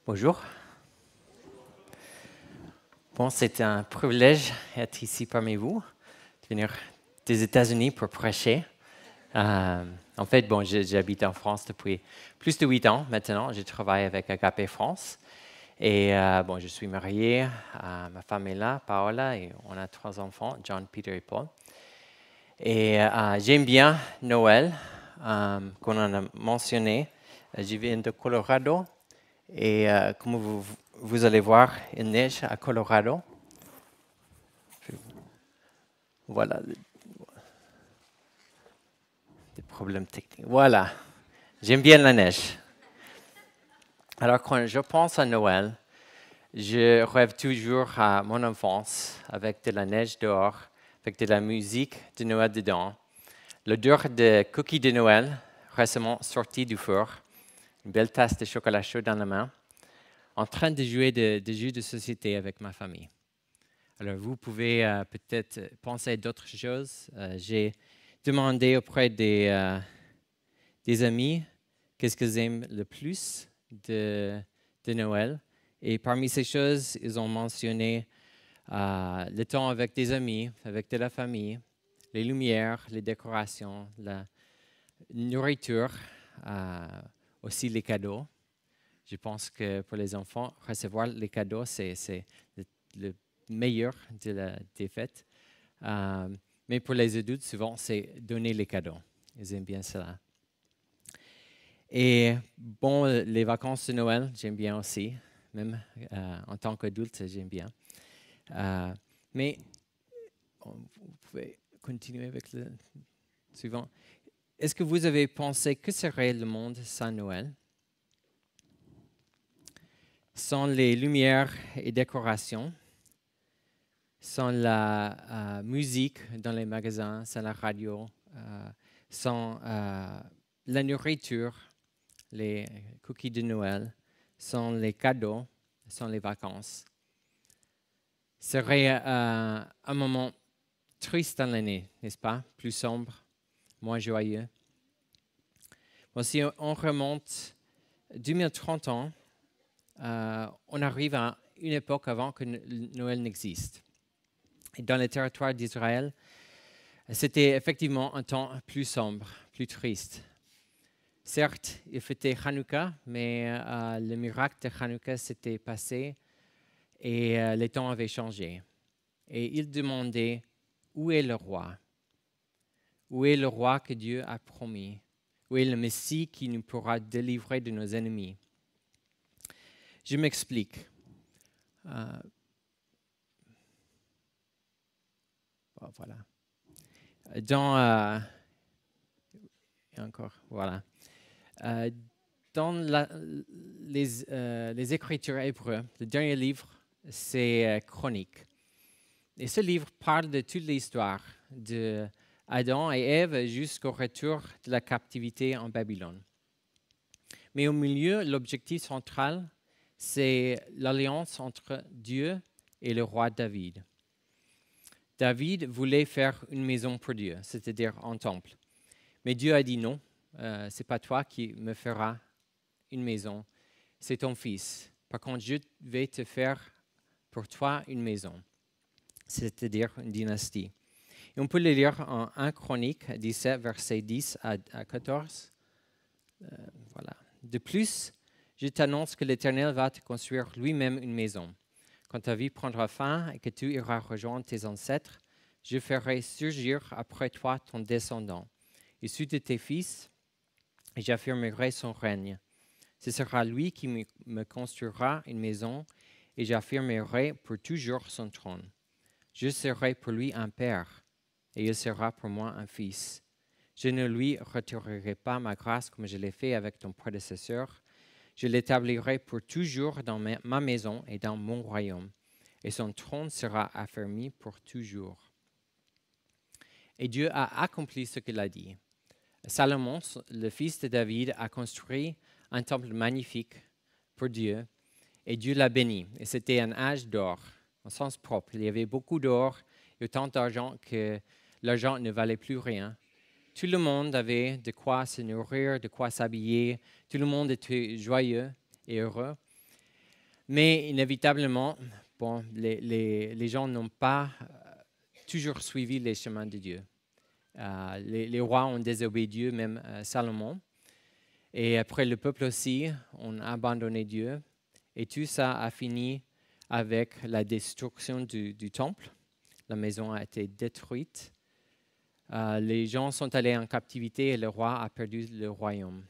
Bonjour. Bon, c'est un privilège d'être ici parmi vous, de venir des États-Unis pour prêcher. En fait, bon, j'habite en France depuis plus de 8 ans maintenant. Je travaille avec Agape France. Et bon, je suis marié. Ma femme est là, Paola, et on a 3 enfants, John, Peter et Paul. Et j'aime bien Noël, qu'on en a mentionné. Je viens de Colorado. Et comme vous allez voir, il neige à Colorado. Voilà, des problèmes techniques. Voilà, j'aime bien la neige. Alors, quand je pense à Noël, je rêve toujours à mon enfance, avec de la neige dehors, avec de la musique de Noël dedans, l'odeur de cookies de Noël récemment sortis du four, une belle tasse de chocolat chaud dans la main, en train de jouer des jeux de société avec ma famille. Alors, vous pouvez peut-être penser à d'autres choses. J'ai demandé auprès des amis qu'est-ce qu'ils aiment le plus de Noël. Et parmi ces choses, ils ont mentionné le temps avec des amis, avec de la famille, les lumières, les décorations, la nourriture, aussi les cadeaux. Je pense que pour les enfants, recevoir les cadeaux, c'est le meilleur des fêtes. Mais pour les adultes, souvent, c'est donner les cadeaux. Ils aiment bien cela. Et bon, les vacances de Noël, j'aime bien aussi. Même en tant qu'adulte, j'aime bien. Mais vous pouvez continuer avec le suivant. Est-ce que vous avez pensé que serait le monde sans Noël? Sans les lumières et décorations, sans la musique dans les magasins, sans la radio, sans la nourriture, les cookies de Noël, sans les cadeaux, sans les vacances. Ce serait un moment triste dans l'année, n'est-ce pas? Plus sombre, moins joyeux. Bon, si on remonte 2030 ans, on arrive à une époque avant que Noël n'existe. Et dans le territoire d'Israël, c'était effectivement un temps plus sombre, plus triste. Certes, il fêtait Hanouka, mais le miracle de Hanouka s'était passé et les temps avaient changé. Et il demandait, où est le roi? Où est le roi que Dieu a promis? Où est le Messie qui nous pourra délivrer de nos ennemis? Je m'explique. Voilà. Dans les Écritures hébreues, le dernier livre, c'est Chronique. Et ce livre parle de toute l'histoire d'Adam et Ève jusqu'au retour de la captivité en Babylone. Mais au milieu, l'objectif central, c'est l'alliance entre Dieu et le roi David. David voulait faire une maison pour Dieu, c'est-à-dire un temple. Mais Dieu a dit non, ce n'est pas toi qui me feras une maison, c'est ton fils. Par contre, je vais te faire pour toi une maison, c'est-à-dire une dynastie. Et on peut le lire en 1 Chronique 17, versets 10 à 14. Voilà. De plus, je t'annonce que l'Éternel va te construire lui-même une maison. Quand ta vie prendra fin et que tu iras rejoindre tes ancêtres, je ferai surgir après toi ton descendant, issu de tes fils, et j'affirmerai son règne. Ce sera lui qui me construira une maison, et j'affirmerai pour toujours son trône. Je serai pour lui un père, et il sera pour moi un fils. Je ne lui retirerai pas ma grâce comme je l'ai fait avec ton prédécesseur. Je l'établirai pour toujours dans ma maison et dans mon royaume, et son trône sera affermi pour toujours. Et Dieu a accompli ce qu'il a dit. Salomon, le fils de David, a construit un temple magnifique pour Dieu, et Dieu l'a béni. Et c'était un âge d'or, au sens propre. Il y avait beaucoup d'or et autant d'argent que l'argent ne valait plus rien. Tout le monde avait de quoi se nourrir, de quoi s'habiller. Tout le monde était joyeux et heureux. Mais inévitablement, bon, les gens n'ont pas toujours suivi les chemins de Dieu. Les rois ont désobéi Dieu, même Salomon. Et après, le peuple aussi ont abandonné Dieu. Et tout ça a fini avec la destruction du temple. La maison a été détruite. Les gens sont allés en captivité et le roi a perdu le royaume.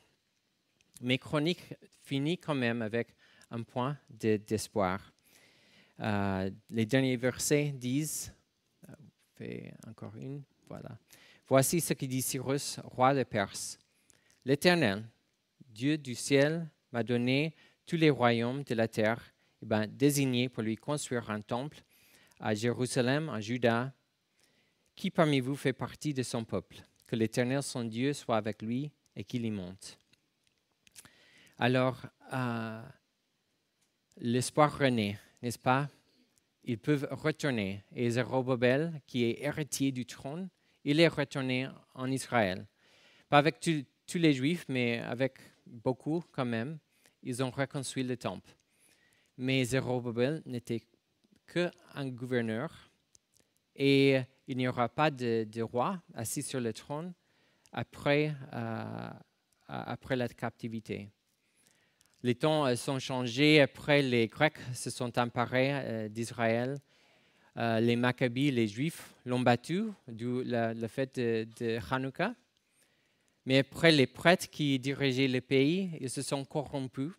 Mais Chronique finit quand même avec un point d'espoir. Les derniers versets disent, fais encore une, voilà. Voici ce que dit Cyrus, roi de Perse. L'Éternel, Dieu du ciel, m'a donné tous les royaumes de la terre, désignés pour lui construire un temple à Jérusalem, en Juda. Qui parmi vous fait partie de son peuple? Que l'Éternel, son Dieu, soit avec lui et qu'il y monte. Alors, l'espoir renaît, n'est-ce pas? Ils peuvent retourner. Et Zérobabel, qui est héritier du trône, il est retourné en Israël. Pas avec tous les Juifs, mais avec beaucoup quand même. Ils ont reconstruit le temple. Mais Zérobabel n'était qu'un gouverneur. Et il n'y aura pas de roi assis sur le trône après la captivité. Les temps sont changés. Après, les Grecs se sont emparés d'Israël. Les Maccabées, les Juifs, l'ont battu, d'où le fait de Hanouka. Mais après, les prêtres qui dirigeaient le pays, ils se sont corrompus.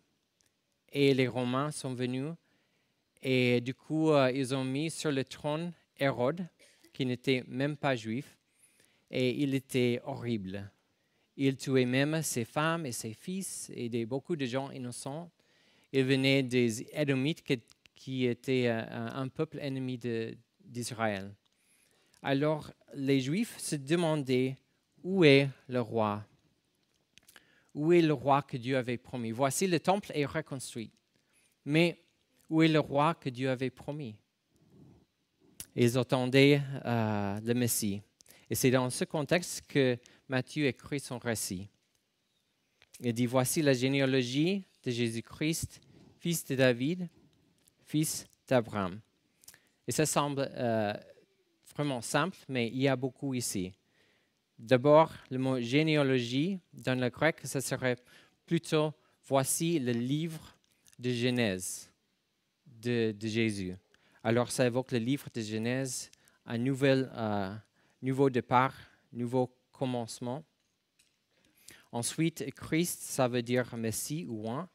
Et les Romains sont venus. Et du coup, ils ont mis sur le trône Hérode, qui n'était même pas juif. Et il était horrible. Il tuait même ses femmes et ses fils et beaucoup de gens innocents. Il venait des Édomites qui étaient un peuple ennemi d'Israël. Alors les Juifs se demandaient où est le roi? Où est le roi que Dieu avait promis? Voici, le temple est reconstruit. Mais où est le roi que Dieu avait promis? Ils attendaient le Messie. Et c'est dans ce contexte que Matthieu écrit son récit. Il dit, voici la généalogie de Jésus-Christ, fils de David, fils d'Abraham. Et ça semble vraiment simple, mais il y a beaucoup ici. D'abord, le mot généalogie, dans le grec, ça serait plutôt, voici le livre de Genèse de Jésus. Alors, ça évoque le livre de Genèse, un nouveau départ, nouveau commencement. Ensuite, Christ, ça veut dire Messie ou roi.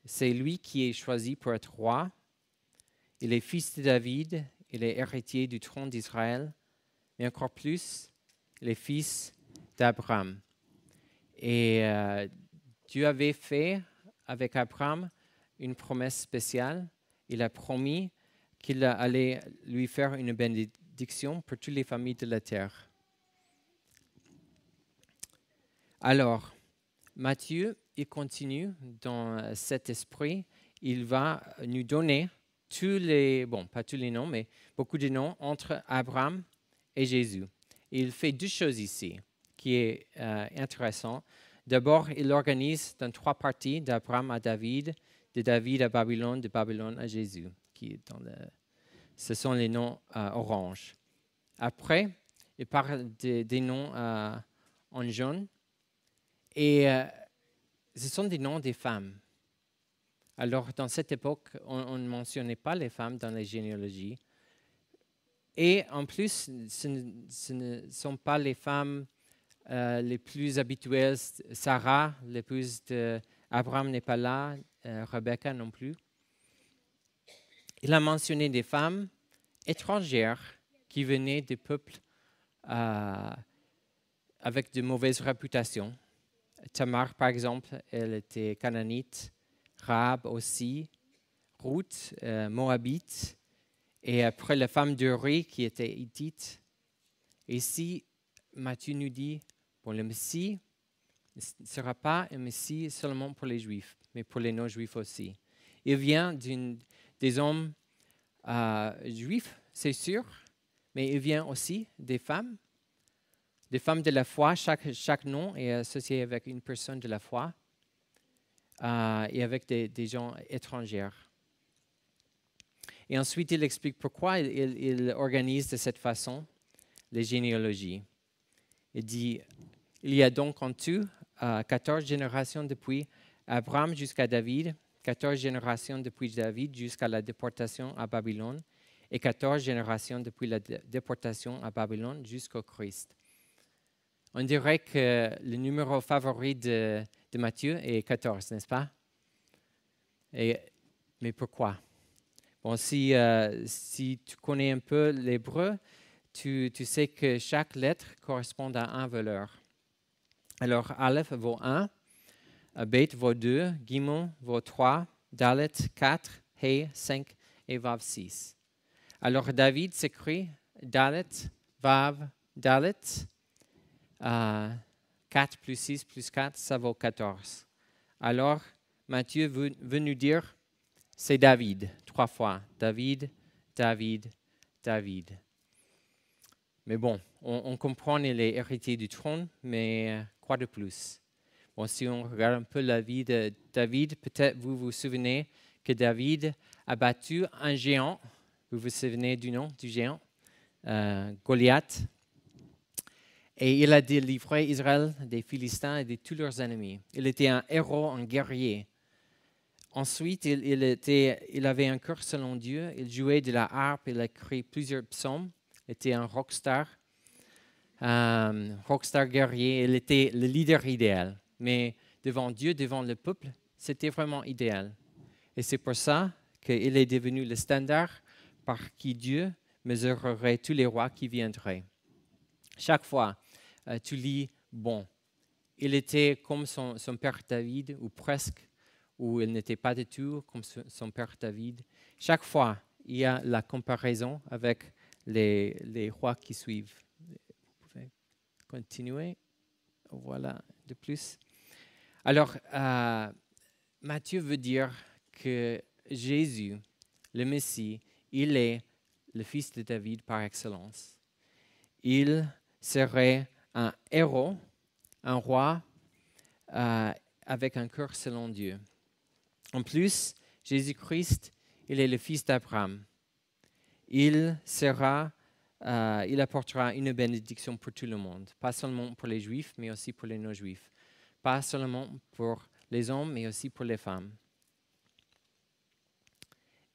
C'est lui qui est choisi pour être roi. Il est fils de David, il est héritier du trône d'Israël. Et encore plus, il est fils d'Abraham. Et Dieu avait fait avec Abraham une promesse spéciale. Il a promis qu'il allait lui faire une bénédiction pour toutes les familles de la terre. Alors, Matthieu, il continue dans cet esprit. Il va nous donner pas tous les noms, mais beaucoup de noms entre Abraham et Jésus. Et il fait deux choses ici qui est intéressant. D'abord, il organise dans 3 parties, d'Abraham à David, de David à Babylone, de Babylone à Jésus. Ce sont les noms orange. Après, il parle des noms en jaune. Et ce sont des noms des femmes. Alors, dans cette époque, on ne mentionnait pas les femmes dans les généalogies. Et en plus, ce ne sont pas les femmes les plus habituelles. Sarah, l'épouse d'Abraham, n'est pas là, Rebecca non plus. Il a mentionné des femmes étrangères qui venaient des peuples avec de mauvaises réputations. Tamar, par exemple, elle était canaanite. Rahab aussi. Ruth, moabite. Et après, la femme d'Uri qui était hittite. Et ici, Matthieu nous dit, le Messie ne sera pas un Messie seulement pour les Juifs, mais pour les non-Juifs aussi. Il vient des hommes juifs, c'est sûr, mais il vient aussi des femmes de la foi. Chaque nom est associé avec une personne de la foi et avec des gens étrangers. Et ensuite, il explique pourquoi il organise de cette façon les généalogies. Il dit, il y a donc en tout 14 générations depuis Abraham jusqu'à David, 14 générations depuis David jusqu'à la déportation à Babylone, et 14 générations depuis la déportation à Babylone jusqu'au Christ. On dirait que le numéro favori de Matthieu est 14, n'est-ce pas? Mais pourquoi? Bon, si tu connais un peu l'hébreu, tu sais que chaque lettre correspond à un valeur. Alors, Aleph vaut 1, Bet vaut 2, Gimel vaut 3, Dalet 4, He 5 et Vav 6. Alors, David s'écrit Dalet, Vav, Dalet. 4 plus 6 plus 4, ça vaut 14. Alors, Matthieu veut nous dire, c'est David, 3 fois. David, David, David. Mais bon, on comprend qu'il est héritier du trône, mais quoi de plus? Bon, si on regarde un peu la vie de David, peut-être vous vous souvenez que David a battu un géant. Vous vous souvenez du nom du géant? Goliath. Et il a délivré Israël des Philistins et de tous leurs ennemis. Il était un héros, un guerrier. Ensuite, il avait un cœur selon Dieu. Il jouait de la harpe, il a écrit plusieurs psaumes. Il était un rockstar guerrier. Il était le leader idéal. Mais devant Dieu, devant le peuple, c'était vraiment idéal. Et c'est pour ça qu'il est devenu le standard par qui Dieu mesurerait tous les rois qui viendraient. Chaque fois, tu lis, bon, il était comme son père David, ou presque, ou il n'était pas du tout comme son père David. Chaque fois, il y a la comparaison avec les rois qui suivent. Vous pouvez continuer. Voilà, de plus. Alors, Matthieu veut dire que Jésus, le Messie, il est le fils de David par excellence. Il serait un héros, un roi avec un cœur selon Dieu. En plus, Jésus-Christ, il est le fils d'Abraham. Il apportera une bénédiction pour tout le monde, pas seulement pour les Juifs, mais aussi pour les non-Juifs. Pas seulement pour les hommes, mais aussi pour les femmes.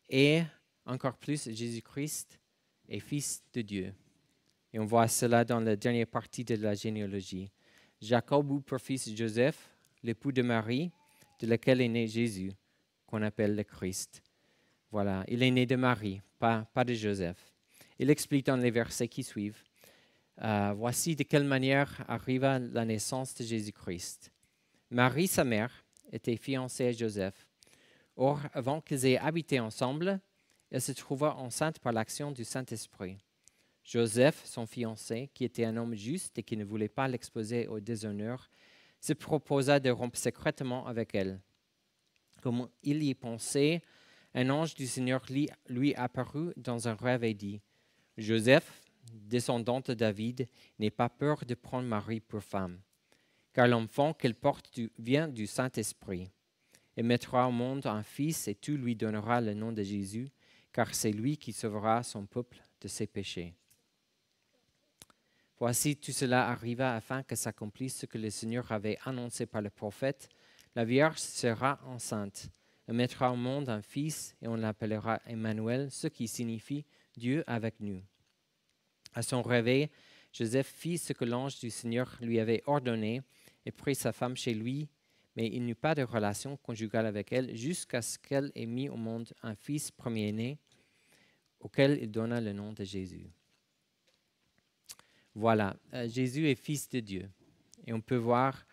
Et encore plus, Jésus-Christ est fils de Dieu. Et on voit cela dans la dernière partie de la généalogie. Jacob eut pour fils Joseph, l'époux de Marie, de laquelle est né Jésus, qu'on appelle le Christ. Voilà, il est né de Marie, pas de Joseph. Il explique dans les versets qui suivent. Voici de quelle manière arriva la naissance de Jésus-Christ. Marie, sa mère, était fiancée à Joseph. Or, avant qu'ils aient habité ensemble, elle se trouva enceinte par l'action du Saint-Esprit. Joseph, son fiancé, qui était un homme juste et qui ne voulait pas l'exposer au déshonneur, se proposa de rompre secrètement avec elle. Comme il y pensait, un ange du Seigneur lui apparut dans un rêve et dit, « Joseph, descendant de David, n'aie pas peur de prendre Marie pour femme, car l'enfant qu'elle porte vient du Saint-Esprit. Elle mettra au monde un fils et tu lui donneras le nom de Jésus, car c'est lui qui sauvera son peuple de ses péchés. » Voici, tout cela arriva afin que s'accomplisse ce que le Seigneur avait annoncé par le prophète. La Vierge sera enceinte. Elle mettra au monde un fils et on l'appellera Emmanuel, ce qui signifie Dieu avec nous. À son réveil, Joseph fit ce que l'ange du Seigneur lui avait ordonné et prit sa femme chez lui, mais il n'eut pas de relation conjugale avec elle jusqu'à ce qu'elle ait mis au monde un fils premier-né auquel il donna le nom de Jésus. Voilà, Jésus est fils de Dieu. Et on peut voir,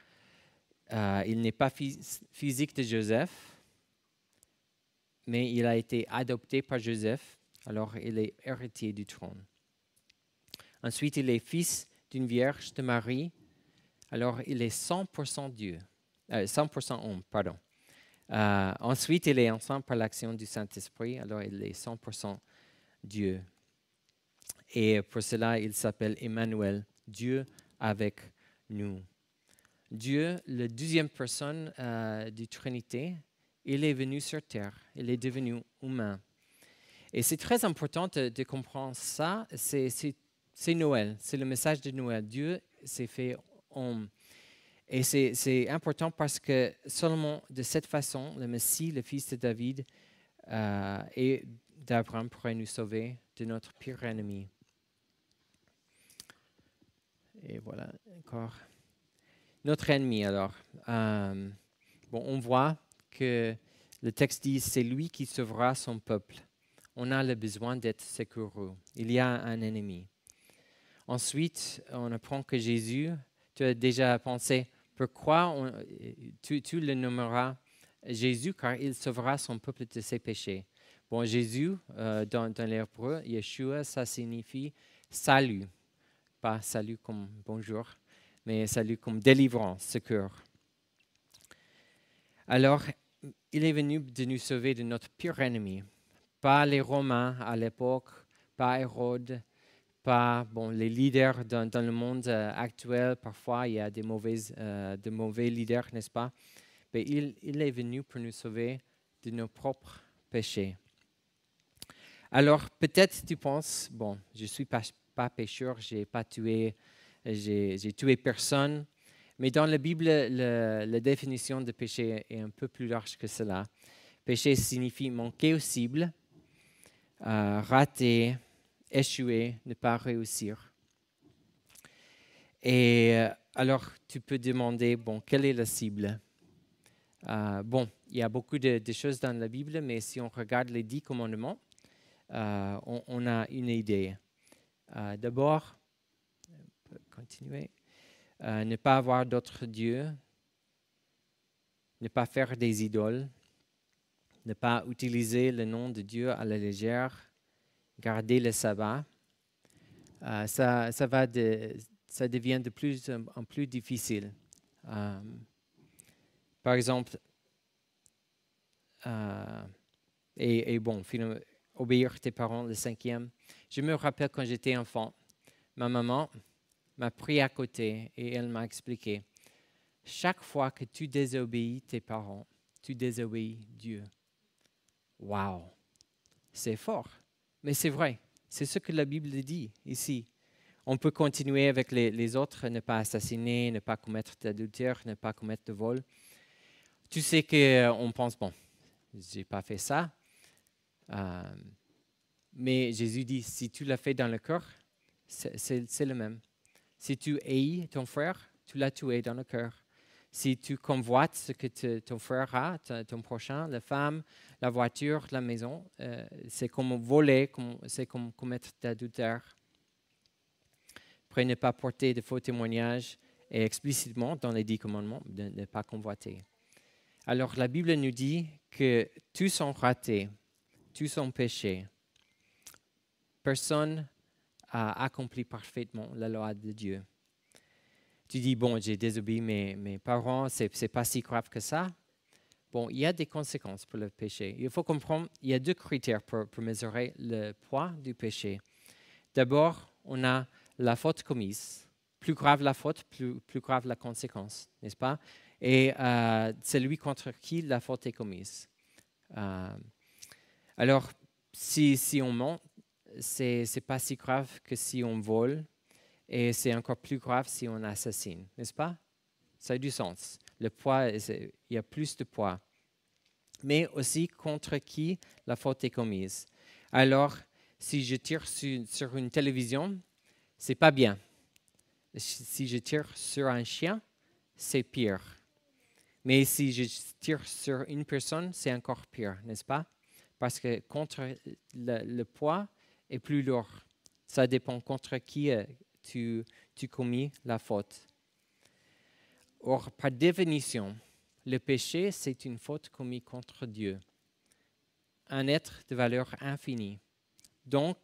il n'est pas physique de Joseph, mais il a été adopté par Joseph, alors il est héritier du trône. Ensuite, il est fils d'une vierge de Marie, alors il est 100% Dieu, 100% homme, pardon. Ensuite, il est ensemble par l'action du Saint-Esprit, alors il est 100% Dieu. Et pour cela, il s'appelle Emmanuel, Dieu avec nous. Dieu, la deuxième personne de Trinité, il est venu sur terre, il est devenu humain. Et c'est très important de comprendre ça. C'est Noël, c'est le message de Noël. Dieu s'est fait homme. Et c'est important parce que seulement de cette façon, le Messie, le fils de David et d'Abraham pourrait nous sauver de notre pire ennemi. Et voilà, encore. Notre ennemi, alors. On voit que le texte dit, c'est lui qui sauvera son peuple. On a le besoin d'être secouru. Il y a un ennemi. Ensuite, on apprend que Jésus, tu as déjà pensé, pourquoi tu le nommeras Jésus, car il sauvera son peuple de ses péchés. Bon, Jésus, dans l'hébreu, Yeshua, ça signifie salut. Pas salut comme bonjour, mais salut comme délivrance, secours. Alors, il est venu de nous sauver de notre pire ennemi. Pas les Romains à l'époque, pas Hérode, pas les leaders dans le monde actuel. Parfois, il y a de mauvais leaders, n'est-ce pas? Mais il est venu pour nous sauver de nos propres péchés. Alors, peut-être tu penses, je ne suis pas pécheur, j'ai tué personne. Mais dans la Bible, la définition de péché est un peu plus large que cela. Péché signifie manquer aux cibles, rater, échouer, ne pas réussir. Et alors, tu peux demander, quelle est la cible? Il y a beaucoup de choses dans la Bible, mais si on regarde les 10 commandements, on a une idée. D'abord, on peut continuer. Ne pas avoir d'autres dieux, ne pas faire des idoles, ne pas utiliser le nom de Dieu à la légère, garder le sabbat. Ça devient de plus en plus difficile. Par exemple, finalement, obéir tes parents, le 5e. Je me rappelle quand j'étais enfant, ma maman m'a pris à côté et elle m'a expliqué, chaque fois que tu désobéis tes parents, tu désobéis Dieu. Wow! C'est fort, mais c'est vrai. C'est ce que la Bible dit ici. On peut continuer avec les autres, ne pas assassiner, ne pas commettre d'adultère, ne pas commettre de vol. Tu sais qu'on pense, je n'ai pas fait ça. Mais Jésus dit, si tu l'as fait dans le cœur, c'est le même. Si tu hais ton frère, tu l'as tué dans le cœur. Si tu convoites ce que ton frère a, ton prochain, la femme, la voiture, la maison, c'est comme voler, c'est comme commettre d'adultère. Après, ne pas porter de faux témoignages et explicitement dans les 10 commandements, de ne pas convoiter. Alors, la Bible nous dit que tous sont ratés, tous sont péchés. Personne a accompli parfaitement la loi de Dieu. Tu dis, j'ai désobéi mes parents, c'est pas si grave que ça. Il y a des conséquences pour le péché. Il faut comprendre, il y a 2 critères pour mesurer le poids du péché. D'abord, on a la faute commise. Plus grave la faute, plus grave la conséquence, n'est-ce pas? Et celui contre qui la faute est commise. Alors, si on ment, c'est pas si grave que si on vole, et c'est encore plus grave si on assassine, n'est-ce pas? Ça a du sens. Le poids, il y a plus de poids. Mais aussi contre qui la faute est commise. Alors, si je tire sur une télévision, c'est pas bien. Si je tire sur un chien, c'est pire. Mais si je tire sur une personne, c'est encore pire, n'est-ce pas? Parce que contre le poids est plus lourd. Ça dépend contre qui tu commis la faute. Or, par définition, le péché, c'est une faute commise contre Dieu, un être de valeur infinie. Donc,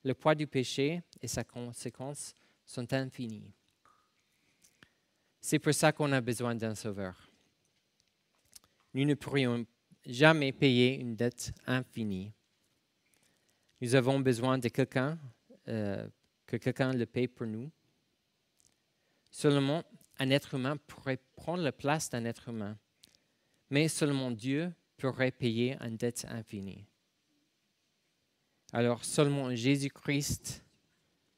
le poids du péché et sa conséquence sont infinis. C'est pour ça qu'on a besoin d'un sauveur. Nous ne pourrions jamais payer une dette infinie. Nous avons besoin de quelqu'un, que quelqu'un le paye pour nous. Seulement, un être humain pourrait prendre la place d'un être humain, mais seulement Dieu pourrait payer une dette infinie. Alors seulement Jésus-Christ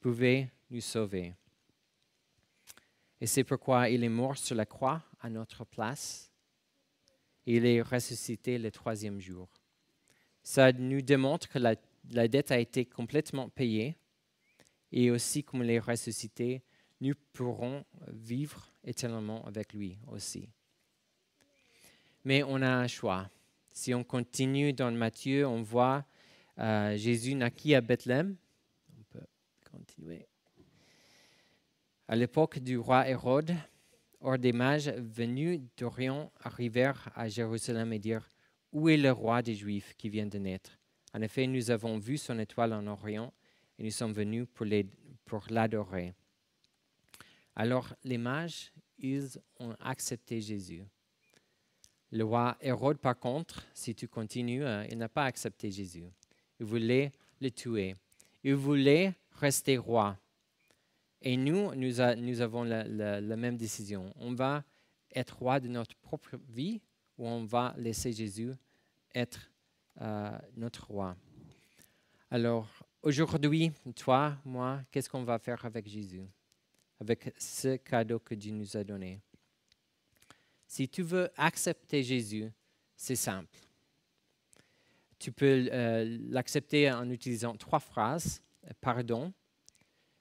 pouvait nous sauver. Et c'est pourquoi il est mort sur la croix à notre place. Et il est ressuscité le troisième jour. Ça nous démontre que la dette a été complètement payée. Et aussi, comme il est ressuscité, nous pourrons vivre éternellement avec lui aussi. Mais on a un choix. Si on continue dans Matthieu, on voit Jésus naquit à Bethléem. On peut continuer. À l'époque du roi Hérode, or des mages venus d'Orient arrivèrent à Jérusalem et dirent « Où est le roi des Juifs qui vient de naître? En effet, nous avons vu son étoile en Orient et nous sommes venus pour l'adorer. » Alors les mages, ils ont accepté Jésus. Le roi Hérode, par contre, si tu continues, il n'a pas accepté Jésus. Il voulait le tuer. Il voulait rester roi. Et nous avons la même décision. On va être roi de notre propre vie ou on va laisser Jésus être notre roi. Alors, aujourd'hui, toi, moi, qu'est-ce qu'on va faire avec Jésus? Avec ce cadeau que Dieu nous a donné. Si tu veux accepter Jésus, c'est simple. Tu peux l'accepter en utilisant 3 phrases. Pardon,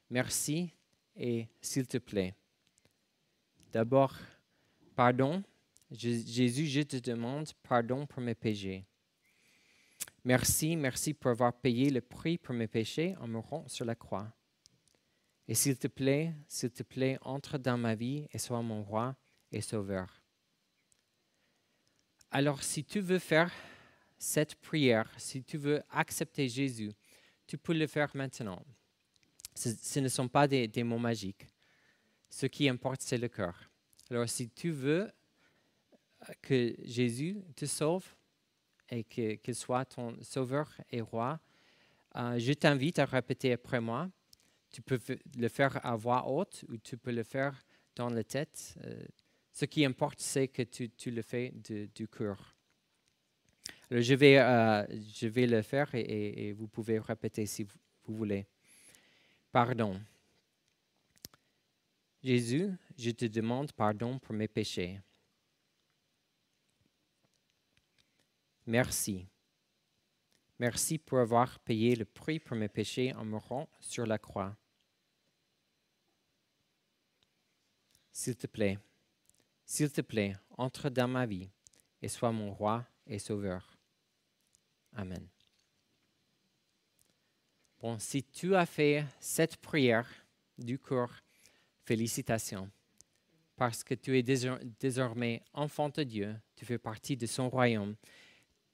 merci et s'il te plaît. D'abord, pardon. Jésus, je te demande pardon pour mes péchés. Merci pour avoir payé le prix pour mes péchés en mourant sur la croix. Et s'il te plaît, entre dans ma vie et sois mon roi et sauveur. Alors, si tu veux faire cette prière, si tu veux accepter Jésus, tu peux le faire maintenant. Ce ne sont pas des mots magiques. Ce qui importe, c'est le cœur. Alors, si tu veux que Jésus te sauve et qu'il soit ton sauveur et roi, je t'invite à répéter après moi. Tu peux le faire à voix haute ou tu peux le faire dans la tête. Ce qui importe, c'est que tu le fais du cœur. Alors, je vais le faire et vous pouvez répéter si vous voulez. Pardon. Jésus, je te demande pardon pour mes péchés. Merci. Merci pour avoir payé le prix pour mes péchés en mourant sur la croix. S'il te plaît, entre dans ma vie et sois mon roi et sauveur. Amen. Bon, si tu as fait cette prière du cœur, félicitations. Parce que tu es désormais enfant de Dieu, tu fais partie de son royaume.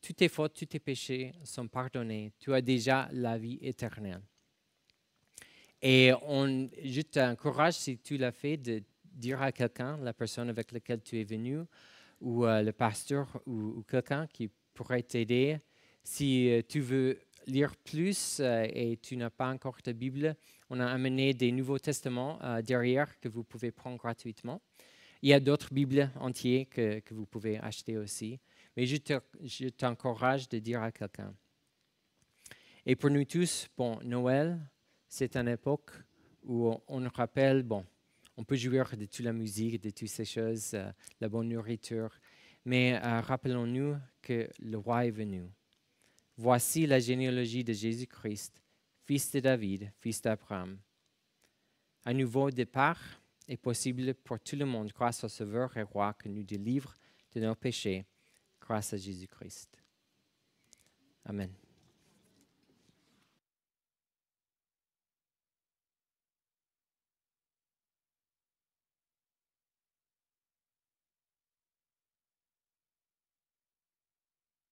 Toutes tes fautes, tous tes péchés sont pardonnés. Tu as déjà la vie éternelle. Et je t'encourage, si tu l'as fait, de dire à quelqu'un, la personne avec laquelle tu es venu, ou le pasteur, ou quelqu'un qui pourrait t'aider. Si tu veux lire plus et tu n'as pas encore ta Bible, on a amené des Nouveaux Testaments derrière que vous pouvez prendre gratuitement. Il y a d'autres Bibles entières que vous pouvez acheter aussi. Mais je t'encourage de dire à quelqu'un. Et pour nous tous, Noël, c'est une époque où on nous rappelle, on peut jouir de toute la musique, de toutes ces choses, la bonne nourriture, mais rappelons-nous que le roi est venu. Voici la généalogie de Jésus-Christ, fils de David, fils d'Abraham. Un nouveau départ est possible pour tout le monde grâce au Sauveur et Roi qui nous délivre de nos péchés, grâce à Jésus-Christ. Amen.